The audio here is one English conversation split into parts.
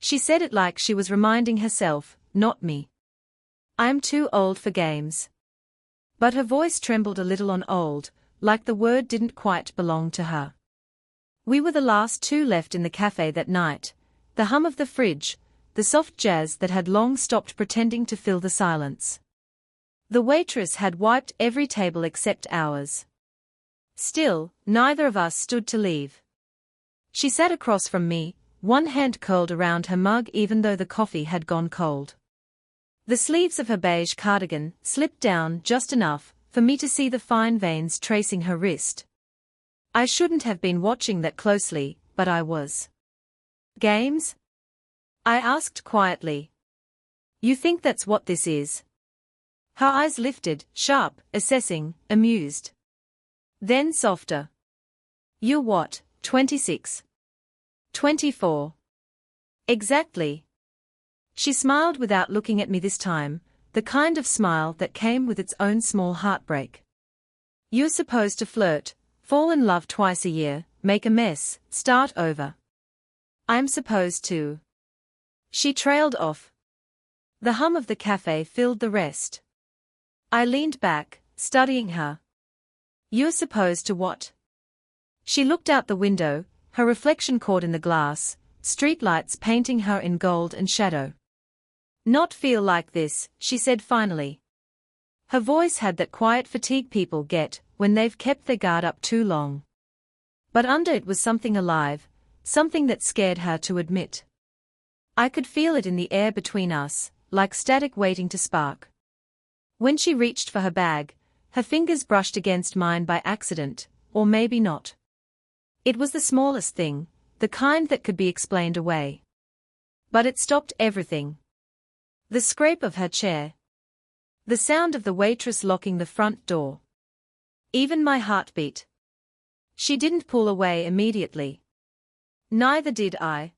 She said it like she was reminding herself, not me. I'm too old for games. But her voice trembled a little on old, like the word didn't quite belong to her. We were the last two left in the cafe that night, the hum of the fridge, the soft jazz that had long stopped pretending to fill the silence. The waitress had wiped every table except ours. Still, neither of us stood to leave. She sat across from me, one hand curled around her mug even though the coffee had gone cold. The sleeves of her beige cardigan slipped down just enough for me to see the fine veins tracing her wrist. I shouldn't have been watching that closely, but I was. Games? I asked quietly. You think that's what this is? Her eyes lifted, sharp, assessing, amused. Then softer. You're what, 26? 24. Exactly. She smiled without looking at me this time, the kind of smile that came with its own small heartbreak. You're supposed to flirt, fall in love twice a year, make a mess, start over. I'm supposed to. She trailed off. The hum of the cafe filled the rest. I leaned back, studying her. You're supposed to what? She looked out the window, her reflection caught in the glass, streetlights painting her in gold and shadow. Not feel like this, she said finally. Her voice had that quiet fatigue people get when they've kept their guard up too long. But under it was something alive, something that scared her to admit. I could feel it in the air between us, like static waiting to spark. When she reached for her bag, her fingers brushed against mine by accident, or maybe not. It was the smallest thing, the kind that could be explained away. But it stopped everything. The scrape of her chair. The sound of the waitress locking the front door. Even my heartbeat. She didn't pull away immediately. Neither did I.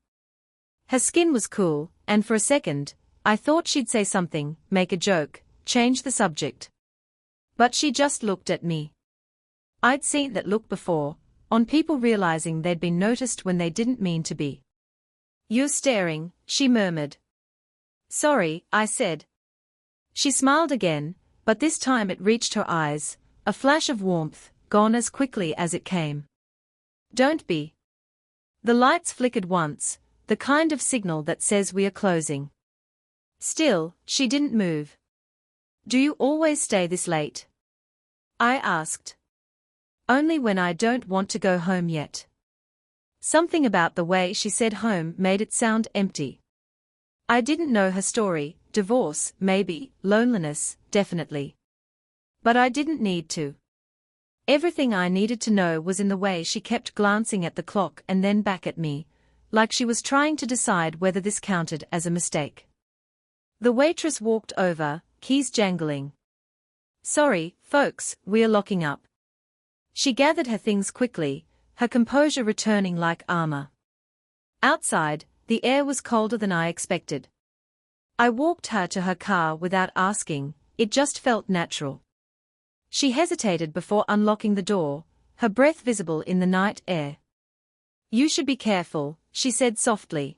Her skin was cool, and for a second, I thought she'd say something, make a joke, change the subject. But she just looked at me. I'd seen that look before, on people realizing they'd been noticed when they didn't mean to be. You're staring, she murmured. Sorry, I said. She smiled again, but this time it reached her eyes, a flash of warmth, gone as quickly as it came. Don't be. The lights flickered once, the kind of signal that says we are closing. Still, she didn't move. Do you always stay this late? I asked. Only when I don't want to go home yet. Something about the way she said home made it sound empty. I didn't know her story, divorce, maybe, loneliness, definitely. But I didn't need to. Everything I needed to know was in the way she kept glancing at the clock and then back at me, like she was trying to decide whether this counted as a mistake. The waitress walked over, keys jangling. Sorry, folks, we're locking up. She gathered her things quickly, her composure returning like armor. Outside, the air was colder than I expected. I walked her to her car without asking, it just felt natural. She hesitated before unlocking the door, her breath visible in the night air. You should be careful, she said softly.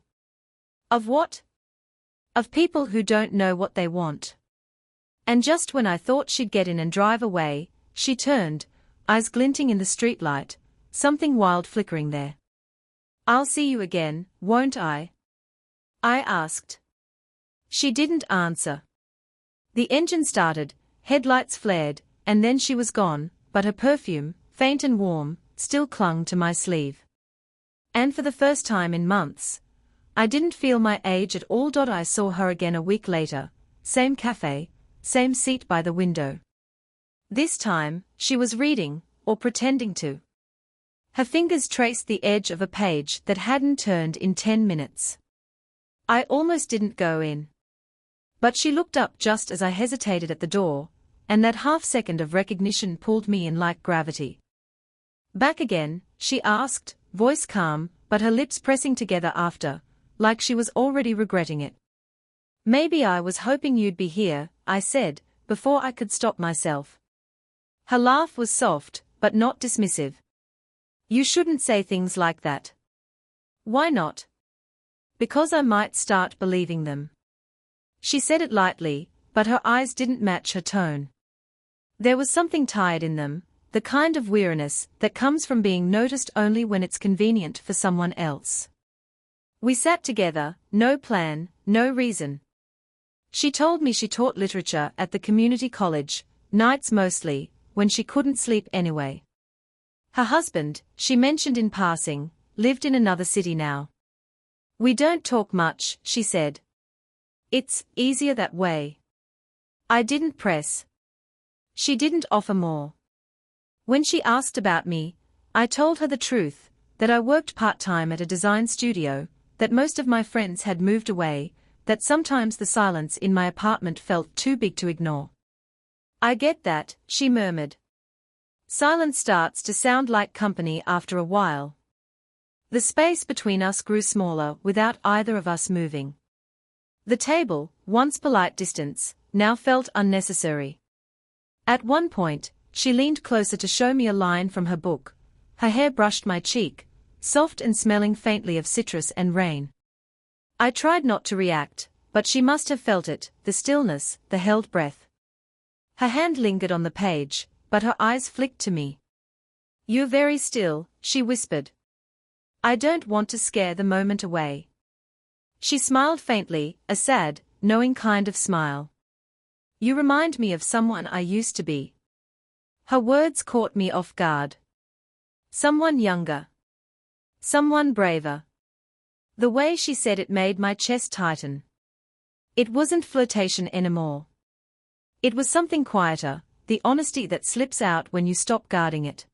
Of what? Of people who don't know what they want. And just when I thought she'd get in and drive away, she turned, eyes glinting in the streetlight, something wild flickering there. I'll see you again, won't I? I asked. She didn't answer. The engine started, headlights flared, and then she was gone, but her perfume, faint and warm, still clung to my sleeve. And for the first time in months, I didn't feel my age at all. I saw her again a week later, same cafe, same seat by the window. This time, she was reading, or pretending to. Her fingers traced the edge of a page that hadn't turned in 10 minutes. I almost didn't go in. But she looked up just as I hesitated at the door, and that half-second of recognition pulled me in like gravity. Back again, she asked, voice calm, but her lips pressing together after, like she was already regretting it. Maybe I was hoping you'd be here, I said, before I could stop myself. Her laugh was soft, but not dismissive. You shouldn't say things like that. Why not? Because I might start believing them. She said it lightly, but her eyes didn't match her tone. There was something tired in them, the kind of weariness that comes from being noticed only when it's convenient for someone else. We sat together, no plan, no reason. She told me she taught literature at the community college, nights mostly, when she couldn't sleep anyway. Her husband, she mentioned in passing, lived in another city now. We don't talk much, she said. It's easier that way. I didn't press. She didn't offer more. When she asked about me, I told her the truth, that I worked part-time at a design studio, that most of my friends had moved away, that sometimes the silence in my apartment felt too big to ignore. I get that, she murmured. Silence starts to sound like company after a while. The space between us grew smaller without either of us moving. The table, once polite distance, now felt unnecessary. At one point, she leaned closer to show me a line from her book. Her hair brushed my cheek, soft and smelling faintly of citrus and rain. I tried not to react, but she must have felt it, the stillness, the held breath. Her hand lingered on the page, but her eyes flicked to me. You're very still, she whispered. I don't want to scare the moment away. She smiled faintly, a sad, knowing kind of smile. You remind me of someone I used to be. Her words caught me off guard. Someone younger. Someone braver. The way she said it made my chest tighten. It wasn't flirtation anymore. It was something quieter, the honesty that slips out when you stop guarding it.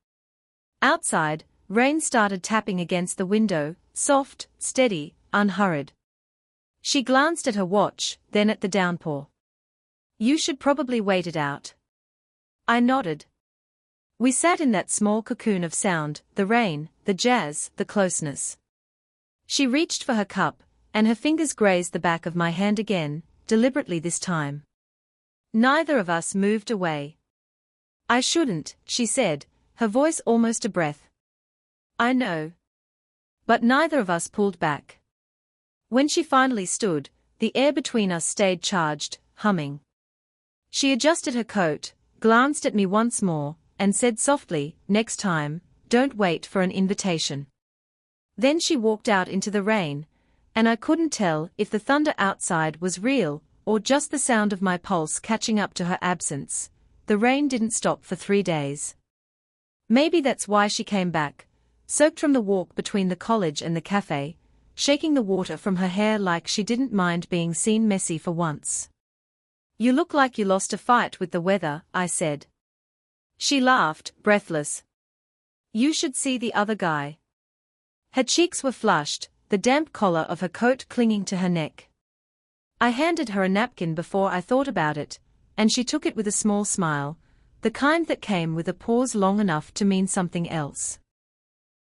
Outside, rain started tapping against the window, soft, steady, unhurried. She glanced at her watch, then at the downpour. You should probably wait it out. I nodded. We sat in that small cocoon of sound, the rain, the jazz, the closeness. She reached for her cup, and her fingers grazed the back of my hand again, deliberately this time. Neither of us moved away. I shouldn't, she said, her voice almost a breath. I know. But neither of us pulled back. When she finally stood, the air between us stayed charged, humming. She adjusted her coat, glanced at me once more, and said softly, next time, don't wait for an invitation. Then she walked out into the rain, and I couldn't tell if the thunder outside was real, or just the sound of my pulse catching up to her absence. The rain didn't stop for 3 days. Maybe that's why she came back, soaked from the walk between the college and the cafe, shaking the water from her hair like she didn't mind being seen messy for once. You look like you lost a fight with the weather, I said. She laughed, breathless. You should see the other guy. Her cheeks were flushed, the damp collar of her coat clinging to her neck. I handed her a napkin before I thought about it, and she took it with a small smile, the kind that came with a pause long enough to mean something else.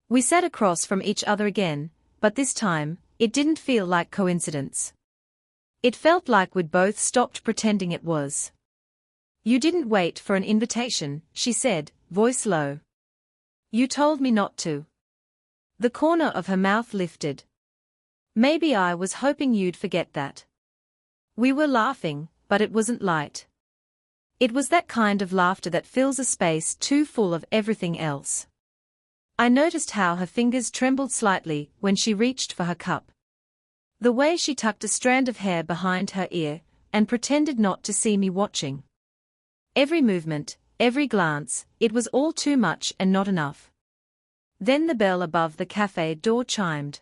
We sat across from each other again, but this time, it didn't feel like coincidence. It felt like we'd both stopped pretending it was. You didn't wait for an invitation, she said, voice low. You told me not to. The corner of her mouth lifted. Maybe I was hoping you'd forget that. We were laughing, but it wasn't light. It was that kind of laughter that fills a space too full of everything else. I noticed how her fingers trembled slightly when she reached for her cup. The way she tucked a strand of hair behind her ear, and pretended not to see me watching. Every movement, every glance, it was all too much and not enough. Then the bell above the cafe door chimed.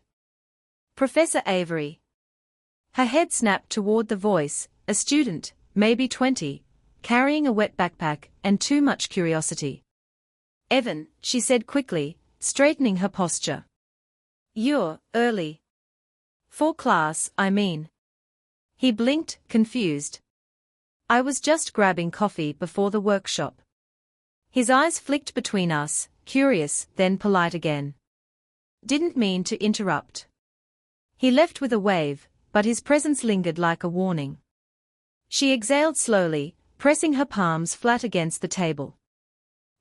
Professor Avery. Her head snapped toward the voice, a student, maybe 20, carrying a wet backpack and too much curiosity. Evan, she said quickly, straightening her posture. You're early. For class, I mean. He blinked, confused. I was just grabbing coffee before the workshop. His eyes flicked between us, curious, then polite again. Didn't mean to interrupt. He left with a wave, but his presence lingered like a warning. She exhaled slowly, pressing her palms flat against the table.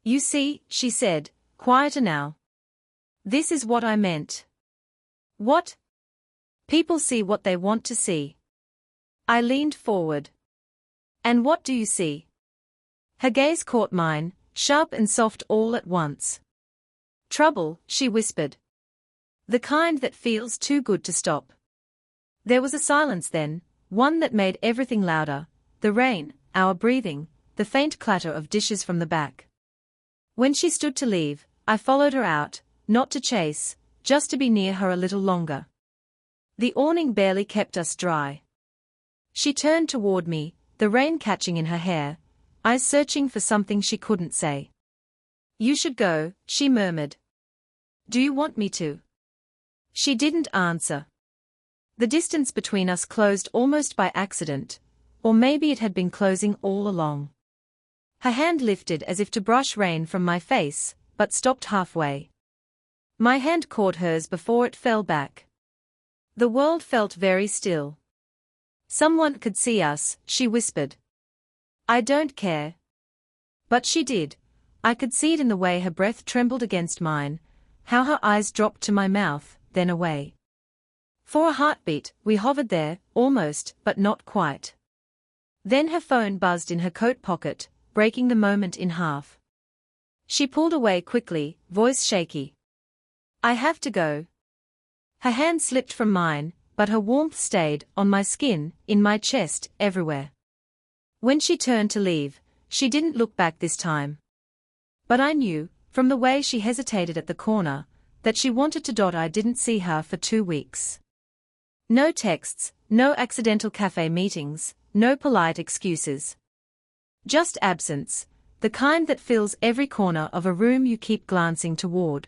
You see, she said, quieter now. This is what I meant. What? People see what they want to see. I leaned forward. And what do you see? Her gaze caught mine, sharp and soft all at once. Trouble, she whispered. The kind that feels too good to stop. There was a silence then, one that made everything louder, the rain, our breathing, the faint clatter of dishes from the back. When she stood to leave, I followed her out, not to chase, just to be near her a little longer. The awning barely kept us dry. She turned toward me, the rain catching in her hair, eyes searching for something she couldn't say. You should go, she murmured. Do you want me to? She didn't answer. The distance between us closed almost by accident, or maybe it had been closing all along. Her hand lifted as if to brush rain from my face, but stopped halfway. My hand caught hers before it fell back. The world felt very still. Someone could see us, she whispered. I don't care. But she did. I could see it in the way her breath trembled against mine, how her eyes dropped to my mouth, then away. For a heartbeat, we hovered there, almost, but not quite. Then her phone buzzed in her coat pocket, breaking the moment in half. She pulled away quickly, voice shaky. I have to go. Her hand slipped from mine, but her warmth stayed, on my skin, in my chest, everywhere. When she turned to leave, she didn't look back this time. But I knew, from the way she hesitated at the corner, that she wanted to. I didn't see her for 2 weeks. No texts, no accidental cafe meetings, no polite excuses. Just absence, the kind that fills every corner of a room you keep glancing toward.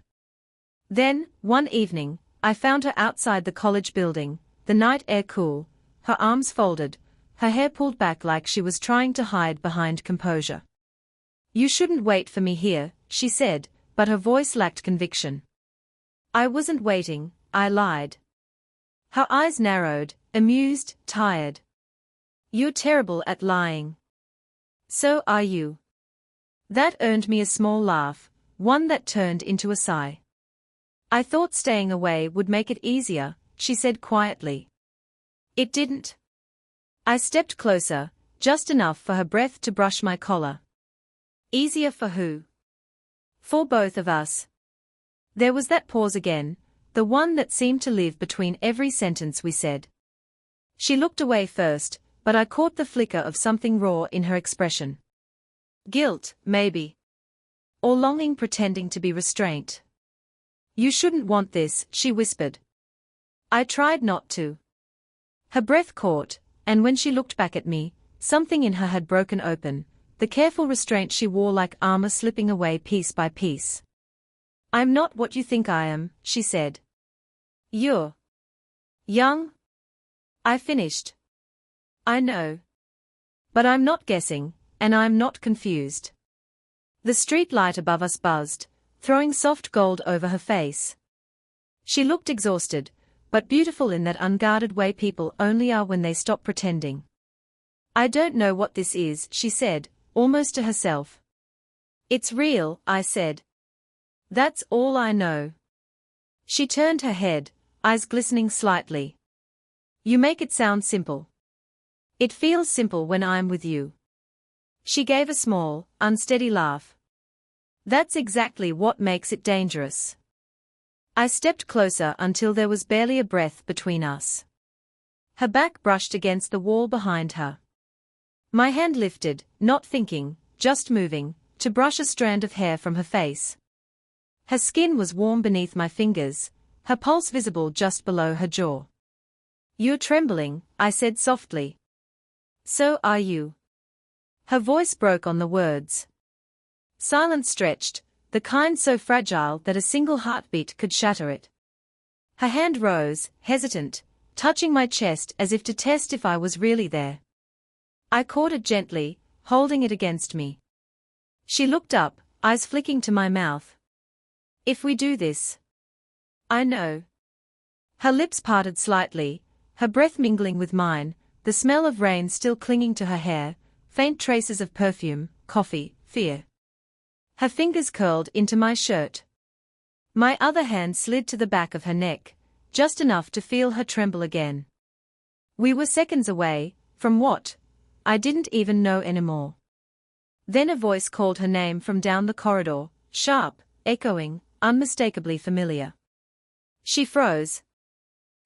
Then, one evening, I found her outside the college building, the night air cool, her arms folded, her hair pulled back like she was trying to hide behind composure. You shouldn't wait for me here, she said, but her voice lacked conviction. I wasn't waiting, I lied. Her eyes narrowed, amused, tired. You're terrible at lying. So are you. That earned me a small laugh, one that turned into a sigh. I thought staying away would make it easier, she said quietly. It didn't. I stepped closer, just enough for her breath to brush my collar. Easier for who? For both of us. There was that pause again, the one that seemed to live between every sentence we said. She looked away first, but I caught the flicker of something raw in her expression. Guilt, maybe. Or longing pretending to be restraint. You shouldn't want this, she whispered. I tried not to. Her breath caught, and when she looked back at me, something in her had broken open, the careful restraint she wore like armor slipping away piece by piece. I'm not what you think I am, she said. You're young? I finished. I know. But I'm not guessing, and I'm not confused. The street light above us buzzed, throwing soft gold over her face. She looked exhausted, but beautiful in that unguarded way people only are when they stop pretending. I don't know what this is, she said, almost to herself. It's real, I said. That's all I know. She turned her head, eyes glistening slightly. You make it sound simple. It feels simple when I'm with you. She gave a small, unsteady laugh. That's exactly what makes it dangerous. I stepped closer until there was barely a breath between us. Her back brushed against the wall behind her. My hand lifted, not thinking, just moving, to brush a strand of hair from her face. Her skin was warm beneath my fingers, her pulse visible just below her jaw. You're trembling, I said softly. So are you. Her voice broke on the words. Silence stretched, the kind so fragile that a single heartbeat could shatter it. Her hand rose, hesitant, touching my chest as if to test if I was really there. I caught it gently, holding it against me. She looked up, eyes flicking to my mouth. If we do this. I know. Her lips parted slightly, her breath mingling with mine, the smell of rain still clinging to her hair, faint traces of perfume, coffee, fear. Her fingers curled into my shirt. My other hand slid to the back of her neck, just enough to feel her tremble again. We were seconds away, from what? I didn't even know anymore. Then a voice called her name from down the corridor, sharp, echoing, unmistakably familiar. She froze.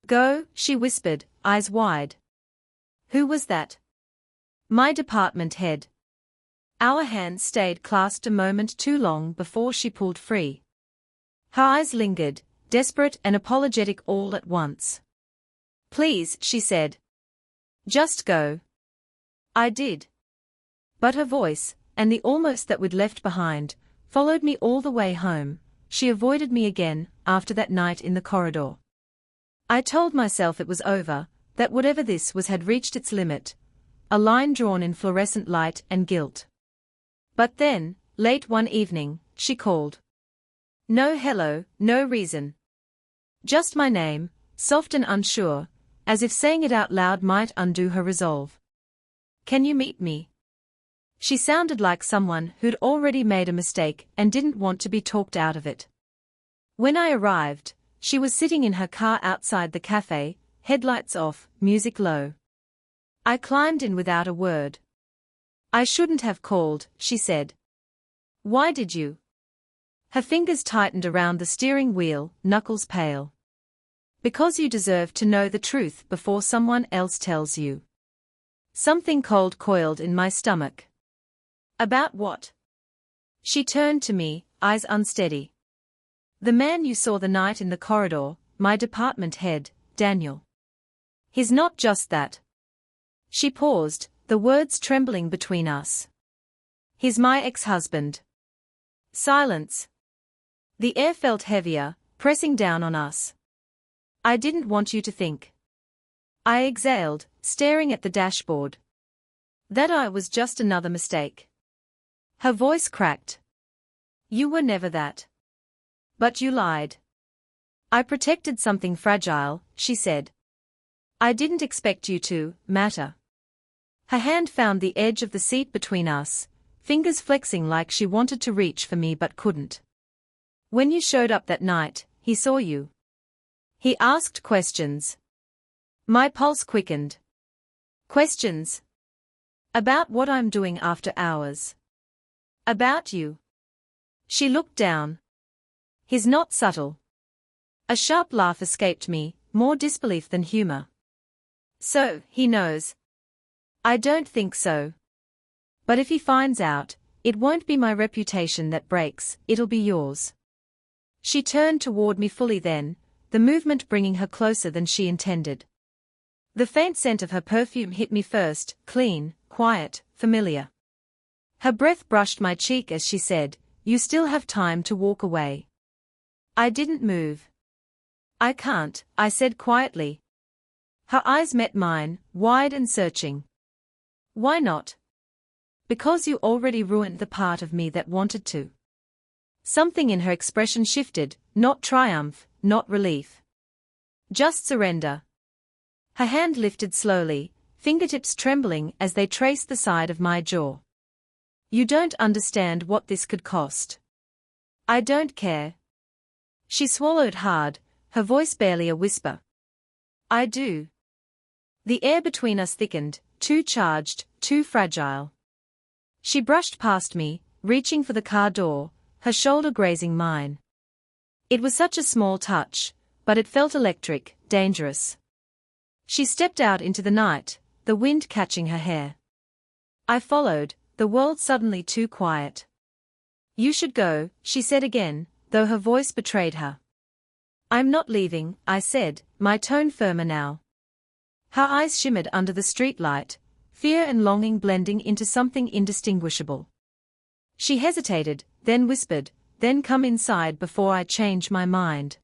"Go," she whispered, eyes wide. Who was that? My department head. Our hands stayed clasped a moment too long before she pulled free. Her eyes lingered, desperate and apologetic all at once. "Please," she said. "Just go." I did. But her voice, and the almost that we'd left behind, followed me all the way home. She avoided me again, after that night in the corridor. I told myself it was over, that whatever this was had reached its limit, a line drawn in fluorescent light and guilt. But then, late one evening, she called. No hello, no reason. Just my name, soft and unsure, as if saying it out loud might undo her resolve. "Can you meet me?" She sounded like someone who'd already made a mistake and didn't want to be talked out of it. When I arrived, she was sitting in her car outside the cafe, headlights off, music low. I climbed in without a word. "I shouldn't have called," she said. "Why did you?" Her fingers tightened around the steering wheel, knuckles pale. "Because you deserve to know the truth before someone else tells you." Something cold coiled in my stomach. "About what?" She turned to me, eyes unsteady. "The man you saw the night in the corridor, my department head, Daniel. He's not just that." She paused, the words trembling between us. "He's my ex-husband." Silence. The air felt heavier, pressing down on us. "I didn't want you to think." I exhaled, staring at the dashboard. "That I was just another mistake." Her voice cracked. "You were never that. But you lied." "I protected something fragile," she said. "I didn't expect you to matter." Her hand found the edge of the seat between us, fingers flexing like she wanted to reach for me but couldn't. "When you showed up that night, he saw you." He asked questions. My pulse quickened. "Questions? About what I'm doing after hours? About you?" She looked down. "He's not subtle." A sharp laugh escaped me, more disbelief than humor. "So, he knows?" "I don't think so. But if he finds out, it won't be my reputation that breaks, it'll be yours." She turned toward me fully then, the movement bringing her closer than she intended. The faint scent of her perfume hit me first, clean, quiet, familiar. Her breath brushed my cheek as she said, "You still have time to walk away." I didn't move. "I can't," I said quietly. Her eyes met mine, wide and searching. "Why not?" "Because you already ruined the part of me that wanted to." Something in her expression shifted, not triumph, not relief. Just surrender. Her hand lifted slowly, fingertips trembling as they traced the side of my jaw. "You don't understand what this could cost." "I don't care." She swallowed hard, her voice barely a whisper. "I do." The air between us thickened, too charged, too fragile. She brushed past me, reaching for the car door, her shoulder grazing mine. It was such a small touch, but it felt electric, dangerous. She stepped out into the night, the wind catching her hair. I followed, the world suddenly too quiet. "You should go," she said again, though her voice betrayed her. "I'm not leaving," I said, my tone firmer now. Her eyes shimmered under the streetlight, fear and longing blending into something indistinguishable. She hesitated, then whispered, "Then come inside before I change my mind."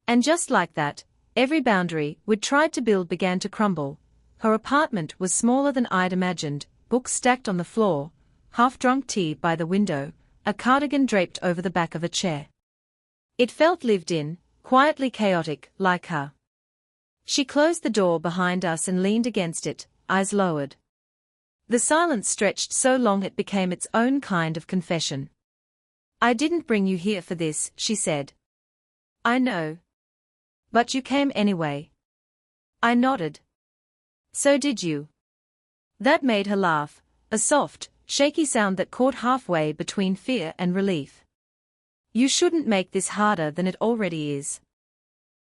And just like that, every boundary we'd tried to build began to crumble. Her apartment was smaller than I'd imagined, books stacked on the floor, half-drunk tea by the window, a cardigan draped over the back of a chair. It felt lived in, quietly chaotic, like her. She closed the door behind us and leaned against it, eyes lowered. The silence stretched so long it became its own kind of confession. "I didn't bring you here for this," she said. "I know. But you came anyway. I nodded. So did you. That made her laugh, a soft, shaky sound that caught halfway between fear and relief. You shouldn't make this harder than it already is.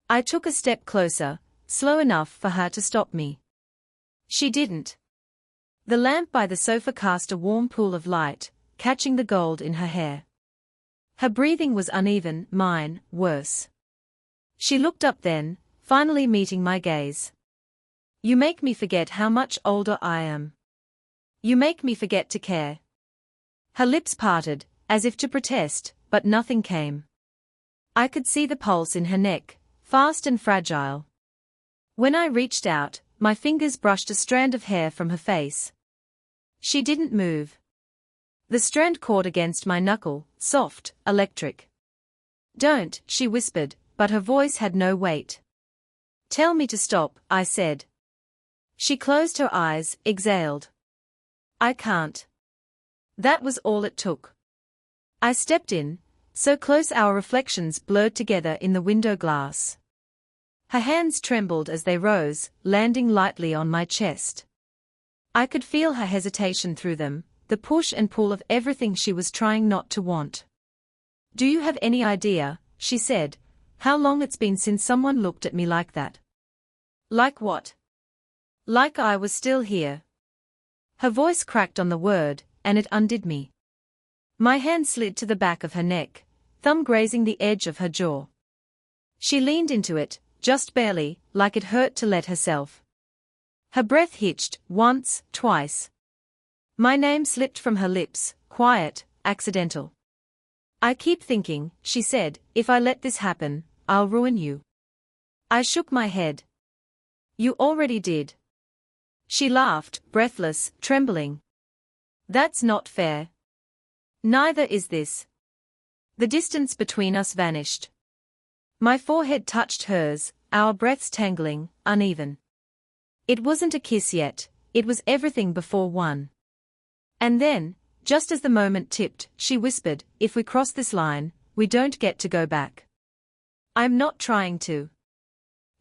I took a step closer, slow enough for her to stop me. She didn't. The lamp by the sofa cast a warm pool of light, catching the gold in her hair. Her breathing was uneven, mine, worse. She looked up then, finally meeting my gaze. You make me forget how much older I am. You make me forget to care. Her lips parted, as if to protest, but nothing came. I could see the pulse in her neck, fast and fragile. When I reached out, my fingers brushed a strand of hair from her face. She didn't move. The strand caught against my knuckle, soft, electric. Don't, she whispered, but her voice had no weight. Tell me to stop, I said. She closed her eyes, exhaled. I can't. That was all it took. I stepped in, so close our reflections blurred together in the window glass. Her hands trembled as they rose, landing lightly on my chest. I could feel her hesitation through them, the push and pull of everything she was trying not to want. Do you have any idea, she said, how long it's been since someone looked at me like that? Like what? Like I was still here. Her voice cracked on the word, and it undid me. My hand slid to the back of her neck, thumb grazing the edge of her jaw. She leaned into it, just barely, like it hurt to let herself. Her breath hitched, once, twice. My name slipped from her lips, quiet, accidental. I keep thinking, she said, if I let this happen, I'll ruin you. I shook my head. You already did. She laughed, breathless, trembling. That's not fair. Neither is this. The distance between us vanished. My forehead touched hers, our breaths tangling, uneven. It wasn't a kiss yet, it was everything before one. And then, just as the moment tipped, she whispered, if we cross this line, we don't get to go back. I'm not trying to.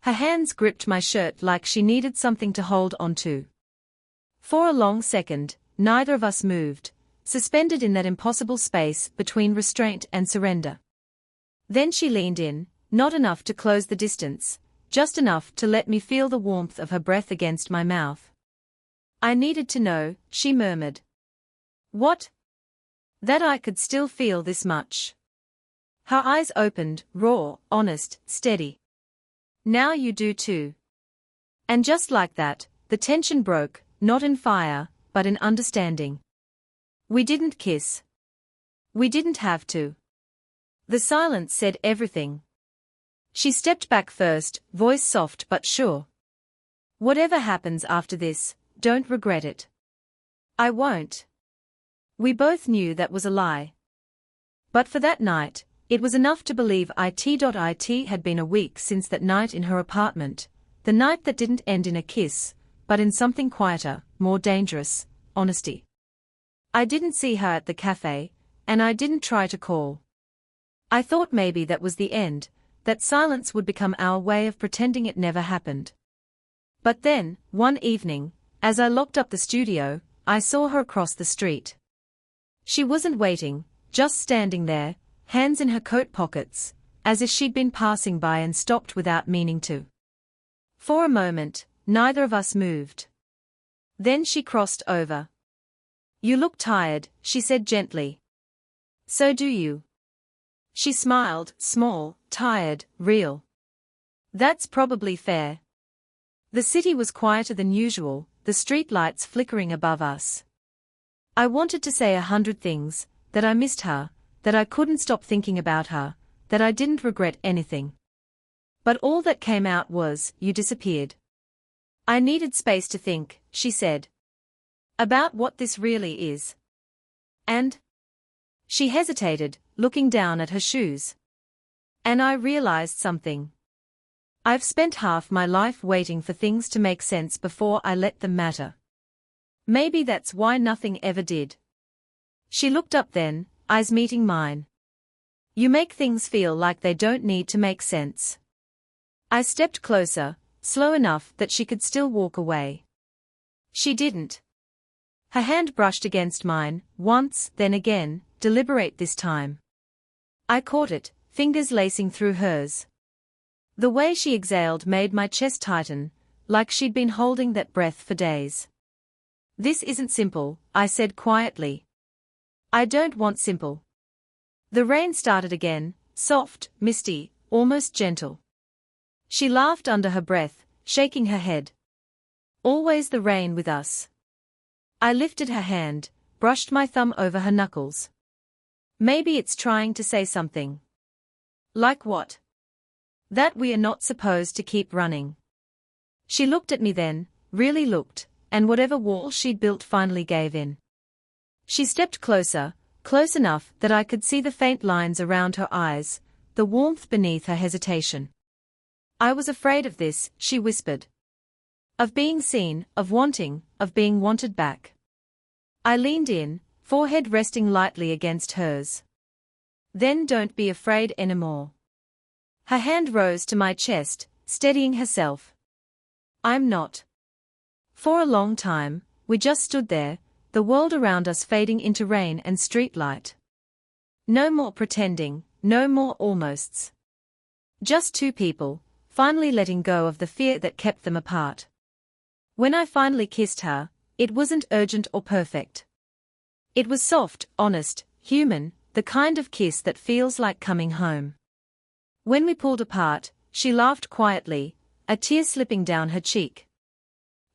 Her hands gripped my shirt like she needed something to hold on to. For a long second, neither of us moved, suspended in that impossible space between restraint and surrender. Then she leaned in, not enough to close the distance, just enough to let me feel the warmth of her breath against my mouth. I needed to know, she murmured. What? That I could still feel this much. Her eyes opened, raw, honest, steady. Now you do too. And just like that, the tension broke, not in fire, but in understanding. We didn't kiss. We didn't have to. The silence said everything. She stepped back first, voice soft but sure. Whatever happens after this, don't regret it. I won't. We both knew that was a lie. But for that night, it was enough to believe it had been a week since that night in her apartment, the night that didn't end in a kiss, but in something quieter, more dangerous, honesty. I didn't see her at the cafe, and I didn't try to call. I thought maybe that was the end, that silence would become our way of pretending it never happened. But then, one evening, as I locked up the studio, I saw her across the street. She wasn't waiting, just standing there, hands in her coat pockets, as if she'd been passing by and stopped without meaning to. For a moment, neither of us moved. Then she crossed over. You look tired, she said gently. So do you. She smiled, small, tired, real. That's probably fair. The city was quieter than usual, the street lights flickering above us. I wanted to say 100 things, that I missed her, that I couldn't stop thinking about her, that I didn't regret anything. But all that came out was, you disappeared. I needed space to think, she said. About what this really is. And? She hesitated, looking down at her shoes. And I realized something. I've spent half my life waiting for things to make sense before I let them matter. Maybe that's why nothing ever did. She looked up then, eyes meeting mine. You make things feel like they don't need to make sense. I stepped closer, slow enough that she could still walk away. She didn't. Her hand brushed against mine, once, then again, deliberate this time. I caught it, fingers lacing through hers. The way she exhaled made my chest tighten, like she'd been holding that breath for days. This isn't simple, I said quietly. I don't want simple. The rain started again, soft, misty, almost gentle. She laughed under her breath, shaking her head. Always the rain with us. I lifted her hand, brushed my thumb over her knuckles. Maybe it's trying to say something. Like what? That we are not supposed to keep running. She looked at me then, really looked, and whatever wall she'd built finally gave in. She stepped closer, close enough that I could see the faint lines around her eyes, the warmth beneath her hesitation. I was afraid of this, she whispered. Of being seen, of wanting, of being wanted back. I leaned in, forehead resting lightly against hers. Then don't be afraid anymore. Her hand rose to my chest, steadying herself. I'm not. For a long time, we just stood there, the world around us fading into rain and streetlight. No more pretending, no more almosts. Just two people, finally letting go of the fear that kept them apart. When I finally kissed her, it wasn't urgent or perfect. It was soft, honest, human, the kind of kiss that feels like coming home. When we pulled apart, she laughed quietly, a tear slipping down her cheek.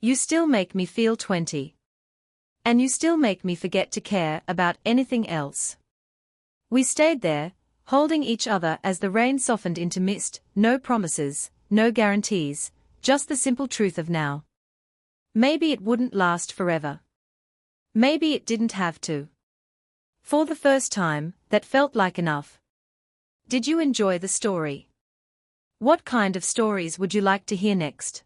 You still make me feel 20. And you still make me forget to care about anything else. We stayed there, holding each other as the rain softened into mist, no promises, no guarantees, just the simple truth of now. Maybe it wouldn't last forever. Maybe it didn't have to. For the first time, that felt like enough. Did you enjoy the story? What kind of stories would you like to hear next?